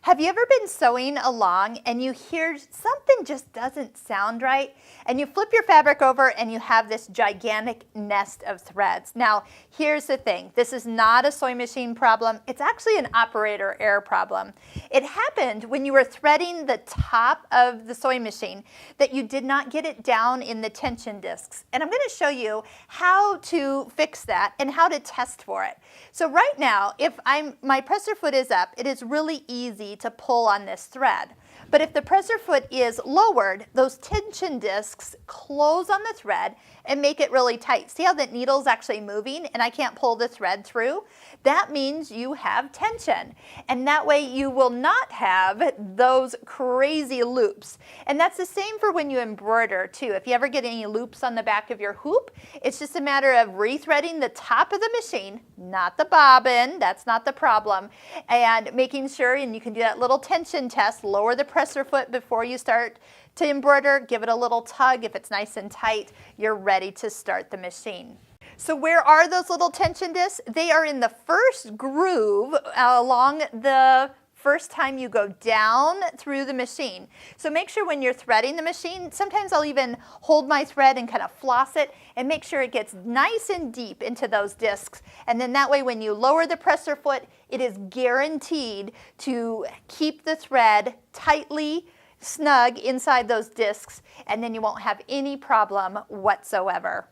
Have you ever been sewing along and you hear something just doesn't sound right, and you flip your fabric over and you have this gigantic nest of threads? Now, here's the thing. This is not a sewing machine problem. It's actually an operator error problem. It happened when you were threading the top of the sewing machine that you did not get it down in the tension discs. And I'm going to show you how to fix that and how to test for it. So right now, if my presser foot is up, it is really easy to pull on this thread. But if the presser foot is lowered, those tension discs close on the thread and make it really tight. See how the needle's actually moving and I can't pull the thread through? That means you have tension. And that way you will not have those crazy loops. And that's the same for when you embroider too. If you ever get any loops on the back of your hoop, it's just a matter of rethreading the top of the machine, not the bobbin, that's not the problem, and making sure, and you can do that little tension test, lower the presser foot before you start to embroider, give it a little tug. If it's nice and tight, you're ready to start the machine. So where are those little tension discs? They are in the first groove along the first time you go down through the machine. So make sure when you're threading the machine, sometimes I'll even hold my thread and kind of floss it and make sure it gets nice and deep into those discs. And then that way when you lower the presser foot, it is guaranteed to keep the thread tightly snug inside those discs, and then you won't have any problem whatsoever.